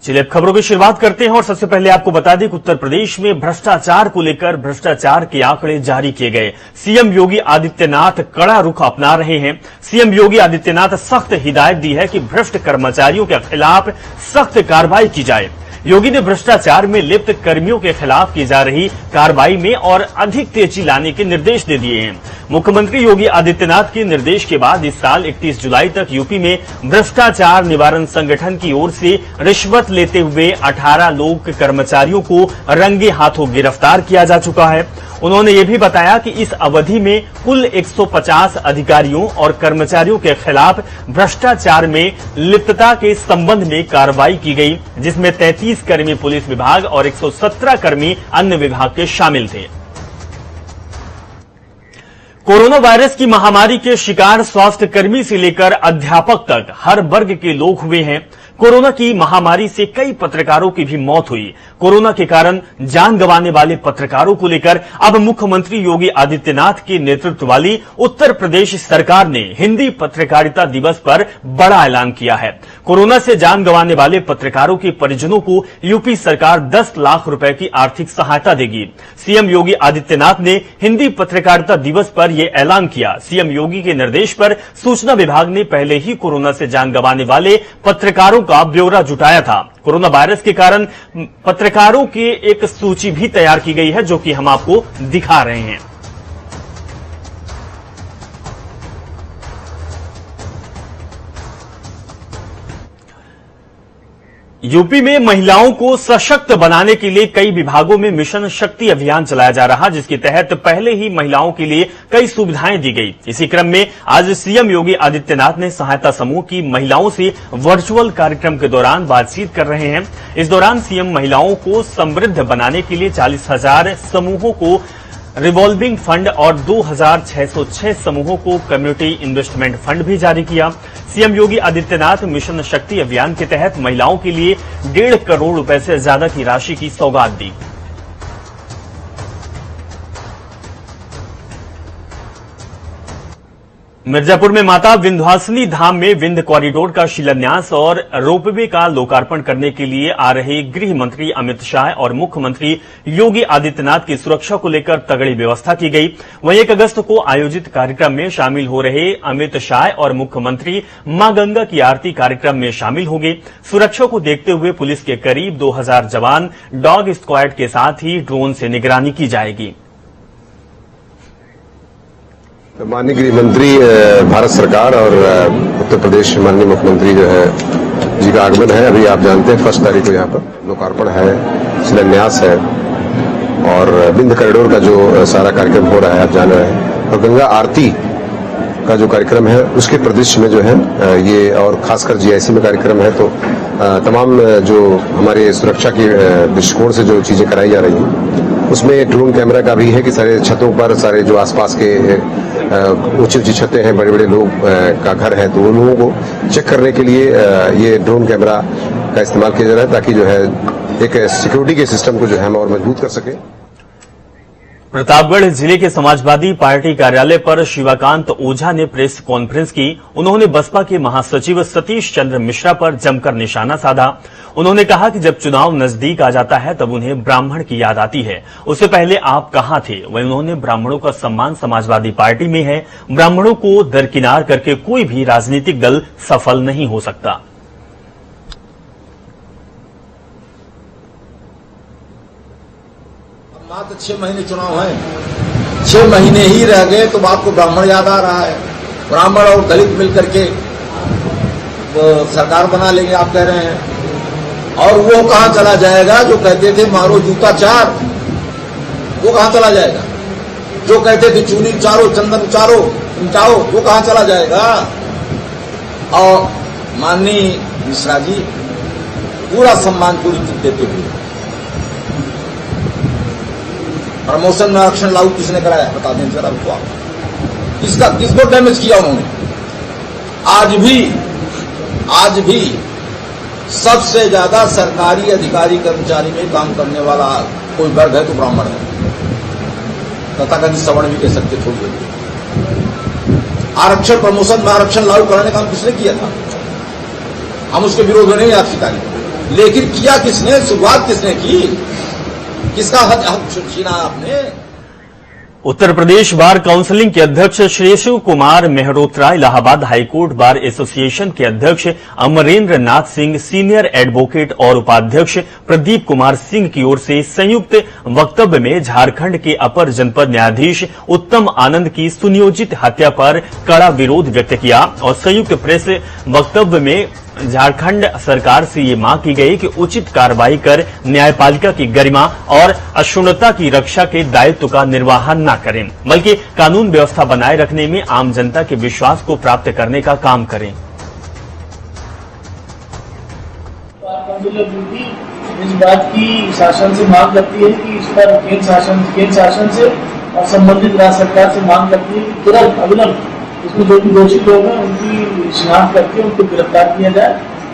चलिए अब खबरों की शुरुआत करते हैं और सबसे पहले आपको बता दें कि उत्तर प्रदेश में भ्रष्टाचार को लेकर भ्रष्टाचार के आंकड़े जारी किए गए। सीएम योगी आदित्यनाथ कड़ा रुख अपना रहे हैं। सीएम योगी आदित्यनाथ सख्त हिदायत दी है कि भ्रष्ट कर्मचारियों के खिलाफ सख्त कार्रवाई की जाए। योगी ने भ्रष्टाचार में लिप्त कर्मियों के खिलाफ की जा रही कार्रवाई में और अधिक तेजी लाने के निर्देश दे दिए हैं। मुख्यमंत्री योगी आदित्यनाथ के निर्देश के बाद इस साल 31 जुलाई तक यूपी में भ्रष्टाचार निवारण संगठन की ओर से रिश्वत लेते हुए 18 लोक कर्मचारियों को रंगे हाथों गिरफ्तार किया जा चुका है। उन्होंने ये भी बताया कि इस अवधि में कुल 150 अधिकारियों और कर्मचारियों के खिलाफ भ्रष्टाचार में लिप्तता के संबंध में कार्रवाई की गई, जिसमें 33 कर्मी पुलिस विभाग और 117 कर्मी अन्य विभाग के शामिल थे। कोरोना वायरस की महामारी के शिकार स्वास्थ्य कर्मी से लेकर अध्यापक तक हर वर्ग के लोग हुए हैं। कोरोना की महामारी से कई पत्रकारों की भी मौत हुई। कोरोना के कारण जान गंवाने वाले पत्रकारों को लेकर अब मुख्यमंत्री योगी आदित्यनाथ के नेतृत्व वाली उत्तर प्रदेश सरकार ने हिंदी पत्रकारिता दिवस पर बड़ा ऐलान किया है। कोरोना से जान गंवाने वाले पत्रकारों के परिजनों को यूपी सरकार 10 लाख रुपए की आर्थिक सहायता देगी। सीएम योगी आदित्यनाथ ने हिंदी पत्रकारिता दिवस पर यह ऐलान किया। सीएम योगी के निर्देश पर सूचना विभाग ने पहले ही कोरोना से जान गंवाने वाले पत्रकारों का ब्यौरा जुटाया था। कोरोना वायरस के कारण पत्रकारों की एक सूची भी तैयार की गई है, जो कि हम आपको दिखा रहे हैं। यूपी में महिलाओं को सशक्त बनाने के लिए कई विभागों में मिशन शक्ति अभियान चलाया जा रहा, जिसके तहत पहले ही महिलाओं के लिए कई सुविधाएं दी गई। इसी क्रम में आज सीएम योगी आदित्यनाथ ने सहायता समूह की महिलाओं से वर्चुअल कार्यक्रम के दौरान बातचीत कर रहे हैं। इस दौरान सीएम महिलाओं को समृद्ध बनाने के लिए 40,000 समूहों को रिवॉल्विंग फंड और 2,606 समूहों को कम्युनिटी इन्वेस्टमेंट फंड भी जारी किया। सीएम योगी आदित्यनाथ मिशन शक्ति अभियान के तहत महिलाओं के लिए 1.5 करोड़ रुपए से ज्यादा की राशि की सौगात दी। मिर्जापुर में माता विंध्यवासिनी धाम में विंध्य कॉरिडोर का शिलान्यास और रोपवे का लोकार्पण करने के लिए आ रहे गृह मंत्री अमित शाह और मुख्यमंत्री योगी आदित्यनाथ की सुरक्षा को लेकर तगड़ी व्यवस्था की गई। वहीं 1 अगस्त को आयोजित कार्यक्रम में शामिल हो रहे अमित शाह और मुख्यमंत्री मां गंगा की आरती कार्यक्रम में शामिल होंगे। सुरक्षा को देखते हुए पुलिस के करीब 2000 जवान डॉग स्क्वाड के साथ ही ड्रोन से निगरानी की जाएगी। माननीय गृह मंत्री भारत सरकार और उत्तर प्रदेश माननीय मुख्यमंत्री जो है जी का आगमन है। अभी आप जानते हैं 1 तारीख को यहाँ पर लोकार्पण है, शिलान्यास है और विंध्य कॉरिडोर का जो सारा कार्यक्रम हो रहा है आप जान रहे हैं, और गंगा आरती का जो कार्यक्रम है उसके परिदृश्य में जो है ये, और खासकर जीआईसी में कार्यक्रम है, तो तमाम जो हमारे सुरक्षा के दृष्टिकोण से जो चीजें कराई जा रही हैं उसमें ड्रोन कैमरा का भी है कि सारे छतों पर, सारे जो आसपास के ऊंची ऊंची छतें हैं, बड़े बड़े लोग का घर है, तो उन लोगों को चेक करने के लिए ये ड्रोन कैमरा का इस्तेमाल किया जा रहा है, ताकि जो है एक सिक्योरिटी के सिस्टम को जो है हम और मजबूत कर सके। प्रतापगढ़ जिले के समाजवादी पार्टी कार्यालय पर शिवाकांत ओझा ने प्रेस कॉन्फ्रेंस की। उन्होंने बसपा के महासचिव सतीश चंद्र मिश्रा पर जमकर निशाना साधा। उन्होंने कहा कि जब चुनाव नजदीक आ जाता है तब उन्हें ब्राह्मण की याद आती है, उससे पहले आप कहां थे। वहीं उन्होंने ब्राह्मणों का सम्मान समाजवादी पार्टी में है। ब्राह्मणों को दरकिनार करके कोई भी राजनीतिक दल सफल नहीं हो सकता। मात्र 6 महीने चुनाव है, 6 महीने ही रह गए तो आपको ब्राह्मण याद आ रहा है। ब्राह्मण और दलित मिलकर के सरकार बना लेंगे आप कह रहे हैं, और वो कहां चला जाएगा जो कहते थे मारो जूता 4, वो कहां चला जाएगा। जो कहते थे चूनी उचारो, चंदन उचारो, मिटाओ, वो कहां चला जाएगा। और माननीय मिश्रा जी पूरा सम्मान पूरी चीज देते हुए, प्रमोशन में आरक्षण लागू किसने कराया बता दें जरा हमको आप। किसको डैमेज किया उन्होंने। आज भी सबसे ज्यादा सरकारी अधिकारी कर्मचारी में काम करने वाला कोई वर्ग है तो ब्राह्मण है, तथाकथित सवर्ण भी कह सकते थोड़ी। आरक्षण प्रमोशन में आरक्षण लागू कराने का काम किसने किया था। हम उसके विरोध में नहीं आज की तारीख लेकिन किया किसने, शुरुआत किसने की, किसका हक छीना आपने? उत्तर प्रदेश बार काउंसिलिंग के अध्यक्ष Shri Shiv Kumar Mehrotra, Allahabad high court bar association के अध्यक्ष अमरेंद्र नाथ सिंह, सीनियर एडवोकेट और उपाध्यक्ष प्रदीप कुमार सिंह की ओर से संयुक्त वक्तव्य में झारखंड के अपर जनपद न्यायाधीश उत्तम आनंद की सुनियोजित हत्या पर कड़ा विरोध व्यक्त किया और संयुक्त प्रेस वक्तव्य में झारखंड सरकार से ये मांग की गई कि उचित कार्रवाई कर न्यायपालिका की गरिमा और अक्षुण्णता की रक्षा के दायित्व का निर्वहन न करें, बल्कि कानून व्यवस्था बनाए रखने में आम जनता के विश्वास को प्राप्त करने का काम करें। इस बात की शासन से मांग करती है कि इस पर केंद्र शासन से और संबंधित राज्य सरकार से मांग करती है कि तुरंत अविलंब इसमें जो भी दोषी लोग हैं उनकी शिनाख्त करके उनको गिरफ्तार किया जाए,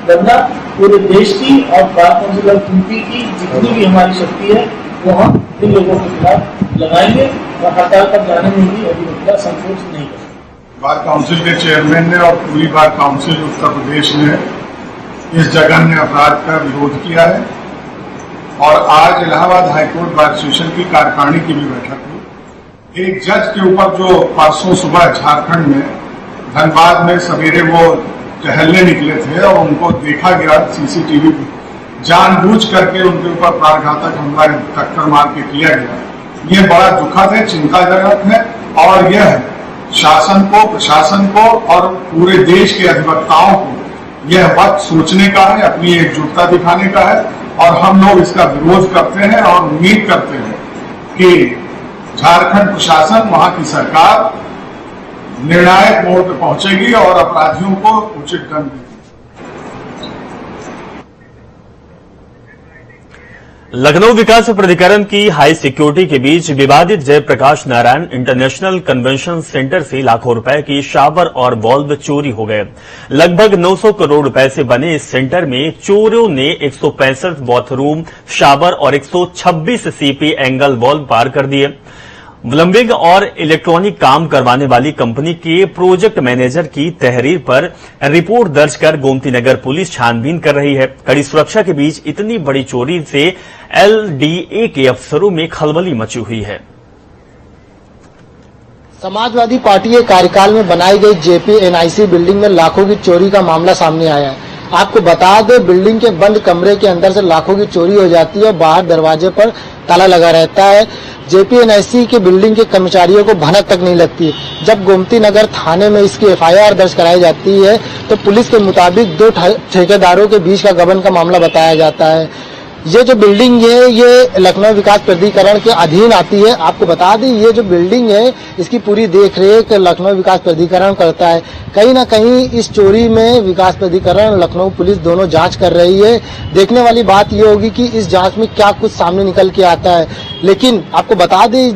वरना पूरे देश की और बार काउंसिल ऑफ यूपी की जितनी भी हमारी शक्ति है वो हम इन लोगों के खिलाफ लगाएंगे और हड़ताल पर जाने में भी अधिवक्ता संकोच नहीं करेंगे। बार काउंसिल के चेयरमैन ने और पूरी बार काउंसिल उत्तर प्रदेश ने इस जघन्य अपराध का विरोध किया है और आज इलाहाबाद हाईकोर्ट बार एसोसिएशन की कार्यकारिणी की भी बैठक हुई। एक जज के ऊपर जो परसों सुबह झारखंड में धनबाद में सवेरे वो टहलने निकले थे और उनको देखा गया सीसीटीवी पे, जानबूझ करके उनके ऊपर प्राणघातक हमला टक्कर मार के किया गया। ये बड़ा दुखद है, चिंताजनक है और यह शासन को, प्रशासन को और पूरे देश के अधिवक्ताओं को यह वक्त सोचने का है, अपनी एकजुटता दिखाने का है और हम लोग इसका विरोध करते हैं और उम्मीद करते हैं कि झारखंड प्रशासन, वहां की सरकार निर्णायक मोड़ पर पहुंचेगी और अपराधियों को उचित दंड देगी। लखनऊ विकास प्राधिकरण की हाई सिक्योरिटी के बीच विवादित Jayaprakash Narayan international convention centre से लाखों रुपए की शावर और बल्ब चोरी हो गए। लगभग 900 करोड़ रुपए से बने इस सेंटर में चोरों ने 165 बाथरूम, शावर और 126 सीपी एंगल बल्ब पार कर दिए। प्लम्बिंग और इलेक्ट्रॉनिक काम करवाने वाली कंपनी के प्रोजेक्ट मैनेजर की तहरीर पर रिपोर्ट दर्ज कर गोमती नगर पुलिस छानबीन कर रही है। कड़ी सुरक्षा के बीच इतनी बड़ी चोरी से एलडीए के अफसरों में खलबली मची हुई है। समाजवादी पार्टी के कार्यकाल में बनाई गई जेपीएनआईसी बिल्डिंग में लाखों की चोरी का मामला सामने आया है। आपको बता दें, बिल्डिंग के बंद कमरे के अंदर से लाखों की चोरी हो जाती है और बाहर दरवाजे पर ताला लगा रहता है। जेपीएनआईसी के बिल्डिंग के कर्मचारियों को भनक तक नहीं लगती। जब गोमती नगर थाने में इसकी एफआईआर दर्ज कराई जाती है तो पुलिस के मुताबिक 2 ठेकेदारों के बीच का गबन का मामला बताया जाता है। ये जो बिल्डिंग है ये लखनऊ विकास प्राधिकरण के अधीन आती है। आपको बता दें, ये जो बिल्डिंग है इसकी पूरी देखरेख लखनऊ विकास प्राधिकरण करता है। कहीं ना कहीं इस चोरी में विकास प्राधिकरण, लखनऊ पुलिस दोनों जांच कर रही है। देखने वाली बात ये होगी कि इस जांच में क्या कुछ सामने निकल के आता है। लेकिन आपको बता दें,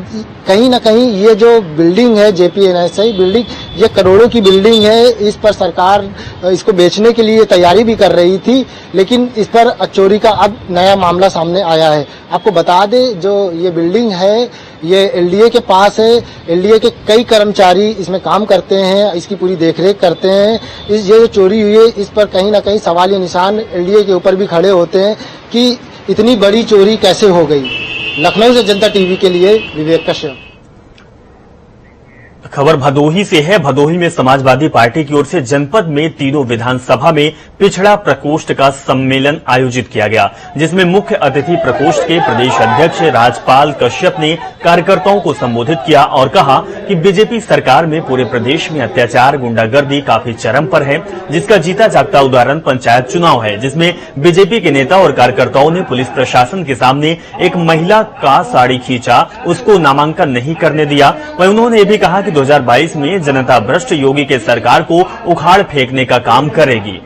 कहीं ना कहीं ये जो बिल्डिंग है जेपीएनआईसी बिल्डिंग, ये करोड़ों की बिल्डिंग है। इस पर सरकार इसको बेचने के लिए तैयारी भी कर रही थी, लेकिन इस पर चोरी का अब नया मामला सामने आया है। आपको बता दें, जो ये बिल्डिंग है ये एलडीए के पास है। एलडीए के कई कर्मचारी इसमें काम करते हैं, इसकी पूरी देखरेख करते हैं। ये जो चोरी हुई है इस पर कहीं ना कहीं सवाल निशान एलडीए के ऊपर भी खड़े होते हैं कि इतनी बड़ी चोरी कैसे हो गई। लखनऊ से जनता टीवी के लिए विवेक कश्यप। खबर भदोही से है। भदोही में समाजवादी पार्टी की ओर से जनपद में तीनों विधानसभा में पिछड़ा प्रकोष्ठ का सम्मेलन आयोजित किया गया, जिसमें मुख्य अतिथि प्रकोष्ठ के प्रदेश अध्यक्ष राजपाल कश्यप ने कार्यकर्ताओं को संबोधित किया और कहा कि बीजेपी सरकार में पूरे प्रदेश में अत्याचार, गुंडागर्दी काफी चरम पर है, जिसका जीता जागता उदाहरण पंचायत चुनाव है, जिसमें बीजेपी के नेता और कार्यकर्ताओं ने पुलिस प्रशासन के सामने एक महिला का साड़ी खींचा, उसको नामांकन नहीं करने दिया। वहीं उन्होंने ये भी कहा कि 2022 में जनता भ्रष्ट योगी के सरकार को उखाड़ फेंकने का काम करेगी।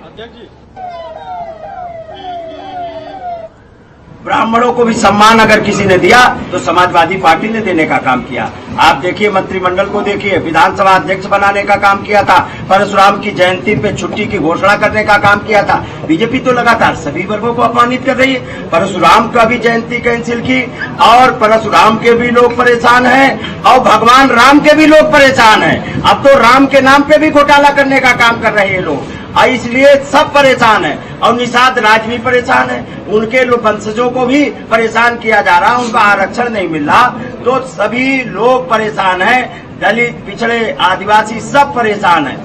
ब्राह्मणों को भी सम्मान अगर किसी ने दिया तो समाजवादी पार्टी ने देने का काम किया। आप देखिए, मंत्रिमंडल को देखिए, विधानसभा अध्यक्ष बनाने का काम किया था, परशुराम की जयंती पे छुट्टी की घोषणा करने का काम किया था। बीजेपी तो लगातार सभी वर्गों को अपमानित कर रही है। परशुराम का भी जयंती कैंसिल की और परशुराम के भी लोग परेशान हैं और भगवान राम के भी लोग परेशान हैं। अब तो राम के नाम पे भी घोटाला करने का काम कर रहे हैं लोग। इसलिए सब परेशान है और निषाद राज भी परेशान है, उनके वंशजों को भी परेशान किया जा रहा, उनका आरक्षण नहीं मिल रहा, तो सभी लोग परेशान हैं, दलित, पिछड़े, आदिवासी सब परेशान हैं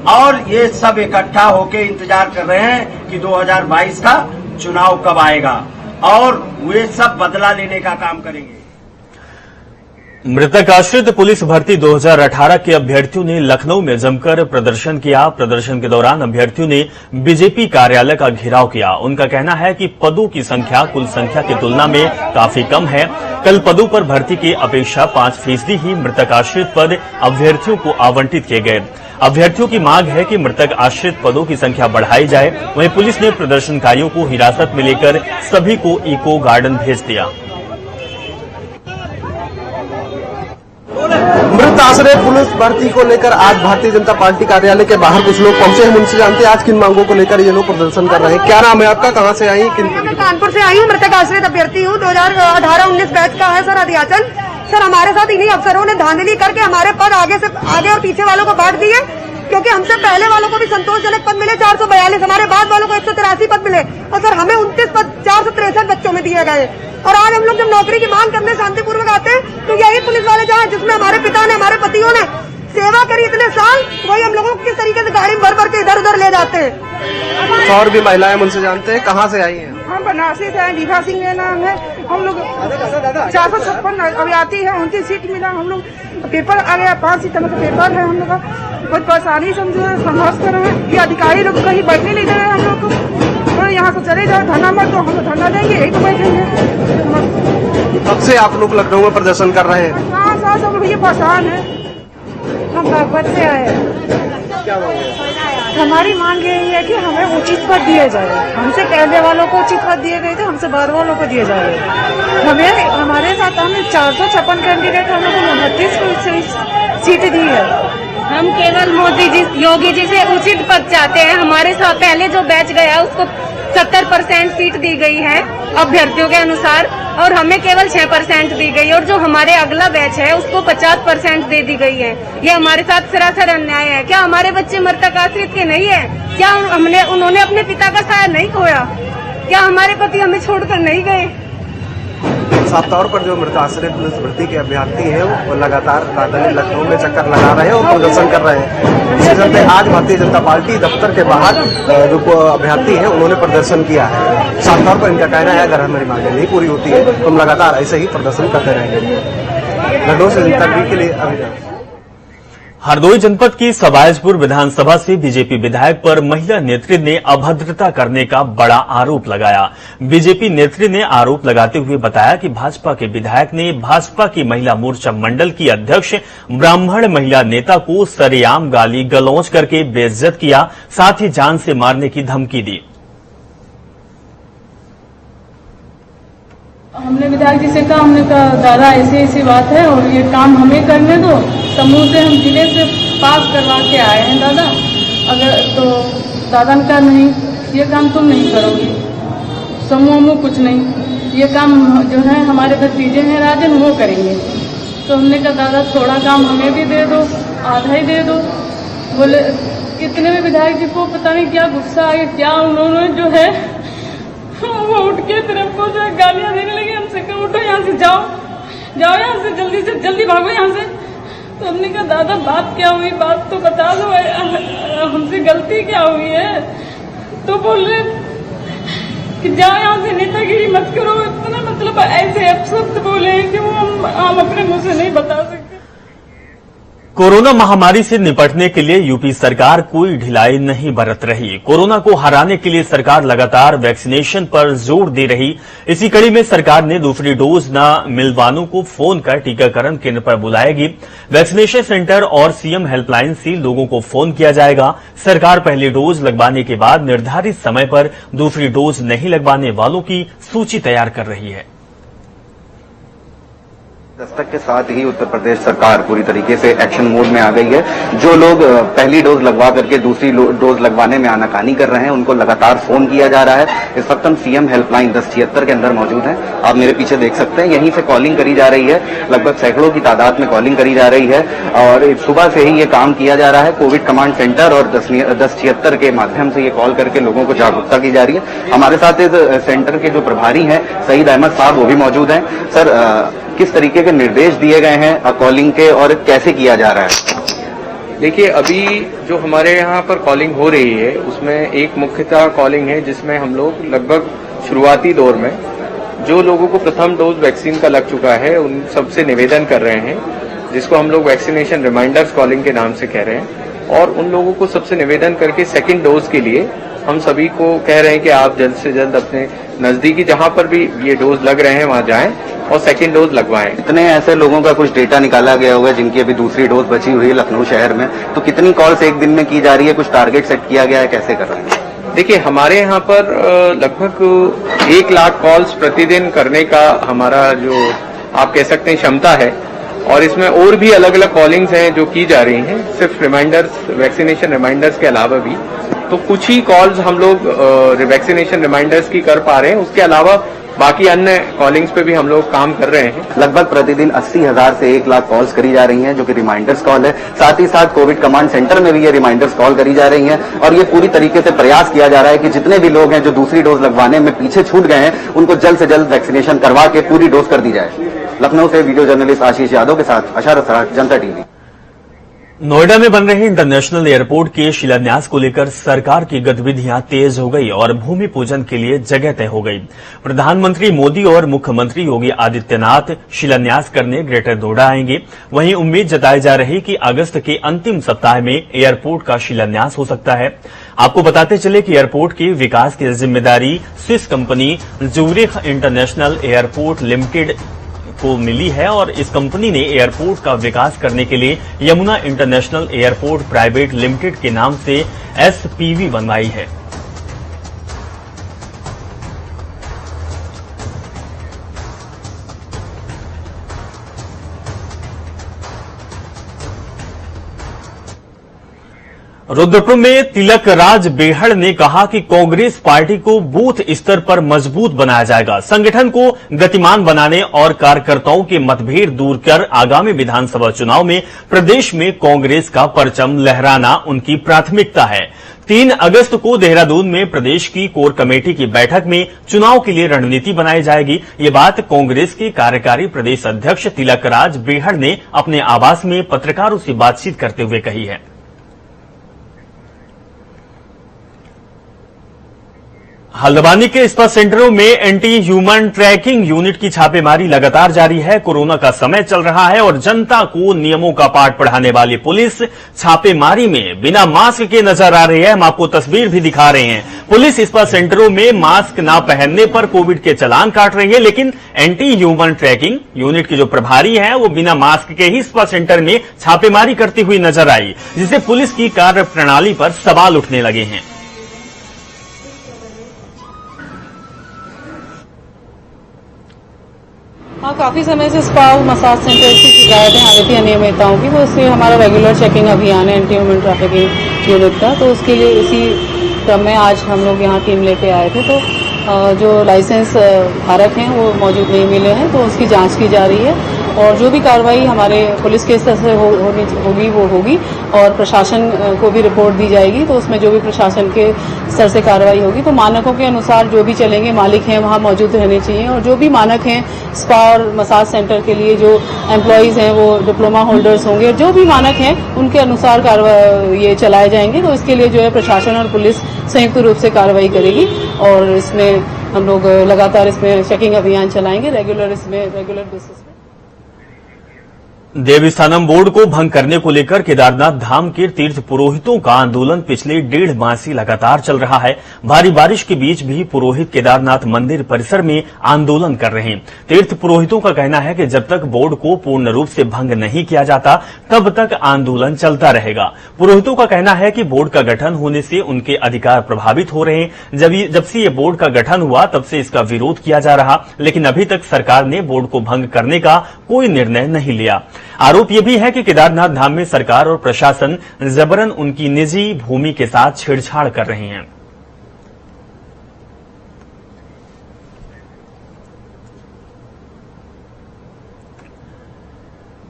और ये सब इकट्ठा होकर इंतजार कर रहे हैं कि 2022 का चुनाव कब आएगा और वे सब बदला लेने का काम करेंगे। मृतक आश्रित पुलिस भर्ती 2018 के अभ्यर्थियों ने लखनऊ में जमकर प्रदर्शन किया। प्रदर्शन के दौरान अभ्यर्थियों ने बीजेपी कार्यालय का घेराव किया। उनका कहना है कि पदों की संख्या कुल संख्या की तुलना में काफी कम है। कल पदों पर भर्ती की अपेक्षा 5% ही मृतक आश्रित पद अभ्यर्थियों को आवंटित किए गए। अभ्यर्थियों की मांग है कि मृतक आश्रित पदों की संख्या बढ़ाई जाए। वहीं पुलिस ने प्रदर्शनकारियों को हिरासत में लेकर सभी को इको गार्डन भेज दिया। मृत आश्रित पुलिस भर्ती को लेकर आज भारतीय जनता पार्टी कार्यालय के बाहर कुछ लोग पहुंचे हैं। उनसे जानते हैं आज किन मांगों को लेकर ये लोग प्रदर्शन कर रहे हैं। क्या नाम है आपका, कहां से आई? मैं कानपुर से आई हूँ, मृतक आश्रित अभ्यर्थी हूँ। 2018-19 बैच का है सर अध्याचन। सर हमारे साथ इन्हीं अफसरों ने धांधली करके हमारे पद आगे और पीछे वालों को बांट दिए, क्योंकि हमसे पहले वालों को भी संतोषजनक पद मिले 442, हमारे बाद वालों को 183 पद मिले और सर हमें 29 पद 463 बच्चों में दिए गए। और आज हम लोग जब नौकरी की मांग करने शांतिपूर्वक आते हैं तो यही पुलिस वाले जहाँ जिसमें हमारे पिता ने, हमारे पतियों ने सेवा करी इतने साल, वही हम लोगों को किस तरीके से गाड़ी में भर भर के इधर उधर ले जाते हैं। और भी महिलाएं उनसे जानते हैं कहाँ से आई हैं? हम बनारसी से हैं, दीघा सिंह नाम है। हम लोग 456 अभ्यर्थी है, 29 सीट मिला। हम लोग पेपर आ गया, 5 सितंबर का पेपर है। हम लोग का बहुत परेशानी से हम संघर्ष कर रहे हैं। ये अधिकारी लोग कहीं बैठने नहीं दे रहे हम लोग को, और यहाँ से चले जाओ धरना मत दो, हम धरना देंगे यही तो बैठेंगे। कब से आप लोग लखनऊ में प्रदर्शन कर रहे हैं? हाँ सब लोग ये परेशान है। हम बागपत से आए। क्या मांग है? हमारी मांग यही है कि हमें उचित पद दिए जाए। हमसे पहले वालों को उचित पद दिए गए थे, हमसे बाद वालों को दिए जाए। हमें हमारे साथ हमने 456 कैंडिडेट हम लोग को 29 सीट दी है। हम केवल मोदी जी, योगी जी से उचित पद चाहते हैं। हमारे साथ पहले जो बैच गया उसको 70% सीट दी गई है अभ्यर्थियों के अनुसार और हमें केवल 6% दी गई और जो हमारे अगला बैच है उसको 50% दे दी गई है। ये हमारे साथ सरासर अन्याय है। क्या हमारे बच्चे मृतक आश्रित के नहीं है? क्या उन्होंने अपने पिता का साया नहीं खोया? क्या हमारे पति हमें छोड़कर नहीं गए? साफ तौर पर जो मृत आश्रित पुलिस भर्ती के अभ्यर्थी हैं वो लगातार राजधानी लखनऊ में चक्कर लगा रहे हैं और प्रदर्शन कर रहे हैं। इसके चलते आज भारतीय जनता पार्टी दफ्तर के बाहर जो अभ्यर्थी हैं उन्होंने प्रदर्शन किया है। साफ तौर पर इनका कहना है अगर हमारी मांगें नहीं पूरी होती है तो हम लगातार ऐसे ही प्रदर्शन करते रहेंगे। लखनऊ से इंटरव्यू के लिए अभिनव। हरदोई जनपद की सबायजपुर विधानसभा से बीजेपी विधायक पर महिला नेत्री ने अभद्रता करने का बड़ा आरोप लगाया। बीजेपी नेत्री ने आरोप लगाते हुए बताया कि भाजपा के विधायक ने भाजपा की महिला मोर्चा मंडल की अध्यक्ष ब्राह्मण महिला नेता को सरेआम गाली गलौज करके बेइज्जत किया, साथ ही जान से मारने की धमकी दी। हमने विधायक जी से कहा, हमने कहा दादा ऐसी बात है और ये काम हमें करने दो। समूह से हम जिले से पास करवा के आए हैं दादा, अगर तो दादा ने कहा नहीं ये काम तुम नहीं करोगी, समूह में कुछ नहीं, ये काम जो है हमारे भतीजे हैं राजन वो करेंगे। तो हमने कहा दादा थोड़ा काम हमें भी दे दो, आधा ही दे दो। बोले इतने में विधायक जी को पता नहीं क्या गुस्सा आया, क्या उन्होंने जो है वो उठ के तरफ को जो गालियां देने लगे। हमसे कहा उठो यहाँ से, जाओ यहाँ से, जल्दी से जल्दी भागो यहाँ से। तो हमने कहा दादा बात क्या हुई, बात तो बता दो, हमसे गलती क्या हुई है? तो बोल रहे कि जाओ यहाँ से, नेतागिरी मत करो। इतना मतलब ऐसे अपशब्द बोले कि वो हम अपने मुंह से नहीं बता सकते। कोरोना महामारी से निपटने के लिए यूपी सरकार कोई ढिलाई नहीं बरत रही। कोरोना को हराने के लिए सरकार लगातार वैक्सीनेशन पर जोर दे रही। इसी कड़ी में सरकार ने दूसरी डोज न मिलवानों को फोन कर टीकाकरण केंद्र पर बुलाएगी। वैक्सीनेशन सेंटर और सीएम हेल्पलाइन से लोगों को फोन किया जाएगा। सरकार पहली डोज लगवाने के बाद निर्धारित समय पर दूसरी डोज नहीं लगवाने वालों की सूची तैयार कर रही है। दस्तक के साथ ही उत्तर प्रदेश सरकार पूरी तरीके से एक्शन मोड में आ गई है। जो लोग पहली डोज लगवा करके दूसरी डोज लगवाने में आनाकानी कर रहे हैं उनको लगातार फोन किया जा रहा है। इस वक्त हम सीएम हेल्पलाइन 1076 के अंदर मौजूद हैं। आप मेरे पीछे देख सकते हैं, यहीं से कॉलिंग करी जा रही है। लगभग सैकड़ों की तादाद में कॉलिंग करी जा रही है और सुबह से ही ये काम किया जा रहा है। कोविड कमांड सेंटर और 1076 के माध्यम से ये कॉल करके लोगों को जागरूकता की जा रही है। हमारे साथ इस सेंटर के जो प्रभारी हैं सईद अहमद साहब, वो भी मौजूद हैं। सर, किस तरीके के निर्देश दिए गए हैं कॉलिंग के और कैसे किया जा रहा है? देखिए, अभी जो हमारे यहाँ पर कॉलिंग हो रही है उसमें एक मुख्यतः कॉलिंग है जिसमें हम लोग लगभग शुरुआती दौर में जो लोगों को प्रथम डोज वैक्सीन का लग चुका है उन सबसे निवेदन कर रहे हैं, जिसको हम लोग वैक्सीनेशन रिमाइंडर्स कॉलिंग के नाम से कह रहे हैं। और उन लोगों को सबसे निवेदन करके सेकेंड डोज के लिए हम सभी को कह रहे हैं कि आप जल्द से जल्द अपने नजदीकी जहां पर भी ये डोज लग रहे हैं वहां जाएं और सेकेंड डोज लगवाएं। इतने ऐसे लोगों का कुछ डेटा निकाला गया हुआ है जिनकी अभी दूसरी डोज बची हुई है लखनऊ शहर में, तो कितनी कॉल्स एक दिन में की जा रही है? कुछ टारगेट सेट किया गया है, कैसे कर रहे हैं? देखिए, हमारे यहाँ पर लगभग 1 लाख कॉल्स प्रतिदिन करने का हमारा जो आप कह सकते हैं क्षमता है और इसमें और भी अलग अलग कॉलिंग्स हैं जो की जा रही हैं, सिर्फ रिमाइंडर्स, वैक्सीनेशन रिमाइंडर्स के अलावा भी। तो कुछ ही कॉल्स हम लोग वैक्सीनेशन रिमाइंडर्स की कर पा रहे हैं, उसके अलावा बाकी अन्य कॉलिंग्स पे भी हम लोग काम कर रहे हैं। लगभग प्रतिदिन 80,000 से 1 लाख कॉल्स करी जा रही हैं जो कि रिमाइंडर्स कॉल है। साथ ही साथ कोविड कमांड सेंटर में भी ये रिमाइंडर्स कॉल करी जा रही हैं और ये पूरी तरीके से प्रयास किया जा रहा है कि जितने भी लोग हैं जो दूसरी डोज लगवाने में पीछे छूट गए हैं उनको जल्द से जल्द वैक्सीनेशन करवा के पूरी डोज कर दी जाए। लखनऊ से वीडियो जर्नलिस्ट आशीष यादव के साथ अशारत सराज, जनता टीवी। नोएडा में बन रहे इंटरनेशनल एयरपोर्ट के शिलान्यास को लेकर सरकार की गतिविधियां तेज हो गई और भूमि पूजन के लिए जगह तय हो गई। प्रधानमंत्री मोदी और मुख्यमंत्री योगी आदित्यनाथ शिलान्यास करने ग्रेटर नोएडा आएंगे। वहीं उम्मीद जताई जा रही कि अगस्त के अंतिम सप्ताह में एयरपोर्ट का शिलान्यास हो सकता है। आपको बताते चले कि एयरपोर्ट के विकास की जिम्मेदारी Swiss company Zurich international airport limited को मिली है और इस कंपनी ने एयरपोर्ट का विकास करने के लिए Yamuna international airport private limited के नाम से एसपीवी बनवाई है। रुद्रपुर में तिलक राज बेहड़ ने कहा कि कांग्रेस पार्टी को बूथ स्तर पर मजबूत बनाया जाएगा। संगठन को गतिमान बनाने और कार्यकर्ताओं के मतभेद दूर कर आगामी विधानसभा चुनाव में प्रदेश में कांग्रेस का परचम लहराना उनकी प्राथमिकता है। 3 अगस्त को देहरादून में प्रदेश की कोर कमेटी की बैठक में चुनाव के लिए रणनीति बनाई जाएगी। ये बात कांग्रेस के कार्यकारी प्रदेश अध्यक्ष तिलक राज बेहड़ ने अपने आवास में पत्रकारों से बातचीत करते हुए कही है। हल्द्वानी के स्पा सेंटरों में एंटी ह्यूमन ट्रैकिंग यूनिट की छापेमारी लगातार जारी है। कोरोना का समय चल रहा है और जनता को नियमों का पाठ पढ़ाने वाली पुलिस छापेमारी में बिना मास्क के नजर आ रही है। हम आपको तस्वीर भी दिखा रहे हैं। पुलिस स्पा सेंटरों में मास्क न पहनने पर कोविड के चालान काट रही है, लेकिन एंटी ह्यूमन ट्रैकिंग यूनिट की जो प्रभारी है वो बिना मास्क के ही स्पा सेंटर में छापेमारी करती हुई नजर आई, जिससे पुलिस की कार्य प्रणाली पर सवाल उठने लगे हैं। हाँ, काफ़ी समय से स्पा और मसाज सेंटर की शिकायतें आ रही थी अनियमितताओं की, तो इसलिए हमारा रेगुलर चेकिंग अभियान है एंटी ह्यूमन ट्रैफिकिंग यूनिट का। तो उसके लिए इसी क्रम में आज हम लोग यहाँ टीम लेके आए थे। तो जो लाइसेंस धारक हैं वो मौजूद नहीं मिले हैं, तो उसकी जांच की जा रही है और जो भी कार्रवाई हमारे पुलिस के स्तर से होगी वो होगी और प्रशासन को भी रिपोर्ट दी जाएगी। तो उसमें जो भी प्रशासन के स्तर से कार्रवाई होगी तो मानकों के अनुसार जो भी चलेंगे, मालिक हैं वहाँ मौजूद रहने चाहिए और जो भी मानक हैं स्पा और मसाज सेंटर के लिए जो एम्प्लॉयज़ हैं वो डिप्लोमा होल्डर्स होंगे, जो भी मानक हैं उनके अनुसार कार्रवाई ये चलाए जाएंगे। तो इसके लिए जो है प्रशासन और पुलिस संयुक्त रूप से कार्रवाई करेगी और इसमें हम लोग लगातार इसमें चेकिंग अभियान चलाएंगे रेगुलर बेसिस पे। देवस्थानम बोर्ड को भंग करने को लेकर केदारनाथ धाम के तीर्थ पुरोहितों का आंदोलन पिछले 1.5 माह से लगातार चल रहा है। भारी बारिश के बीच भी पुरोहित केदारनाथ मंदिर परिसर में आंदोलन कर रहे हैं। तीर्थ पुरोहितों का कहना है कि जब तक बोर्ड को पूर्ण रूप से भंग नहीं किया जाता तब तक आंदोलन चलता रहेगा। पुरोहितों का कहना है कि बोर्ड का गठन होने से उनके अधिकार प्रभावित हो रहे हैं। जब से ये बोर्ड का गठन हुआ तब से इसका विरोध किया जा रहा, लेकिन अभी तक सरकार ने बोर्ड को भंग करने का कोई निर्णय नहीं लिया। आरोप यह भी है कि केदारनाथ धाम में सरकार और प्रशासन जबरन उनकी निजी भूमि के साथ छेड़छाड़ कर रहे हैं।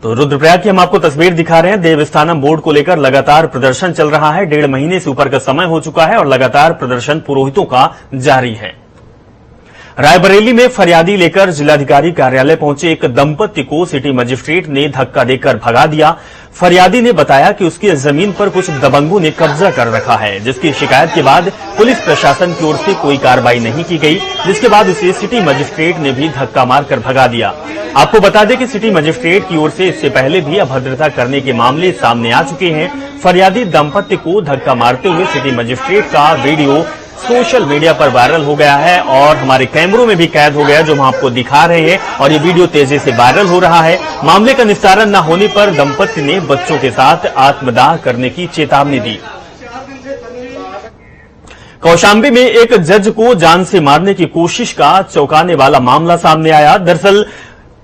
तो रुद्रप्रयाग की हम आपको तस्वीर दिखा रहे हैं। देवस्थानम बोर्ड को लेकर लगातार प्रदर्शन चल रहा है। 1.5 महीने से ऊपर का समय हो चुका है और लगातार प्रदर्शन पुरोहितों का जारी है। रायबरेली में फरियादी लेकर जिलाधिकारी कार्यालय पहुंचे एक दंपति को सिटी मजिस्ट्रेट ने धक्का देकर भगा दिया। फरियादी ने बताया कि उसकी जमीन पर कुछ दबंगों ने कब्जा कर रखा है, जिसकी शिकायत के बाद पुलिस प्रशासन की ओर से कोई कार्रवाई नहीं की गई, जिसके बाद उसे सिटी मजिस्ट्रेट ने भी धक्का मारकर भगा दिया। आपको बता दें कि सिटी मजिस्ट्रेट की ओर से इससे पहले भी अभद्रता करने के मामले सामने आ चुके हैं। फरियादी दंपति को धक्का मारते हुए सिटी मजिस्ट्रेट का वीडियो सोशल मीडिया पर वायरल हो गया है और हमारे कैमरों में भी कैद हो गया, जो हम आपको दिखा रहे हैं, और ये वीडियो तेजी से वायरल हो रहा है। मामले का निस्तारण न होने पर दंपति ने बच्चों के साथ आत्मदाह करने की चेतावनी दी। कौशाम्बी में एक जज को जान से मारने की कोशिश का चौंकाने वाला मामला सामने आया। दरअसल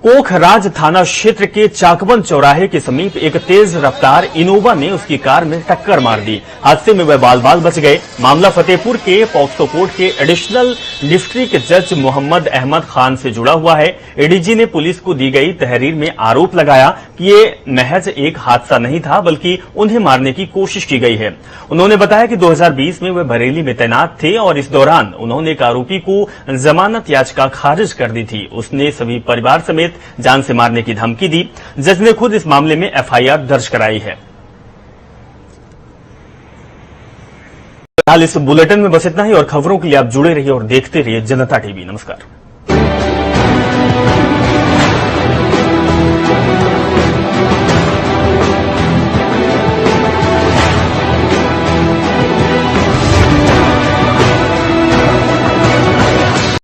कोखराज थाना क्षेत्र के चाकबंद चौराहे के समीप एक तेज रफ्तार इनोवा ने उसकी कार में टक्कर मार दी। हादसे में वह बाल-बाल बच गए। मामला फतेहपुर के पॉक्सो कोर्ट के एडिशनल डिस्ट्रिक्ट जज मोहम्मद अहमद खान से जुड़ा हुआ है। एडीजी ने पुलिस को दी गई तहरीर में आरोप लगाया कि ये महज एक हादसा नहीं था, बल्कि उन्हें मारने की कोशिश की गई है। उन्होंने बताया कि 2020 में वे बरेली में तैनात थे और इस दौरान उन्होंने एक आरोपी को जमानत याचिका खारिज कर दी थी। उसने सभी परिवार समेत जान से मारने की धमकी दी। जज ने खुद इस मामले में एफआईआर दर्ज कराई है। फिलहाल इस बुलेटिन में बस इतना ही और खबरों के लिए आप जुड़े रहिए और देखते रहिए जनता टीवी। नमस्कार।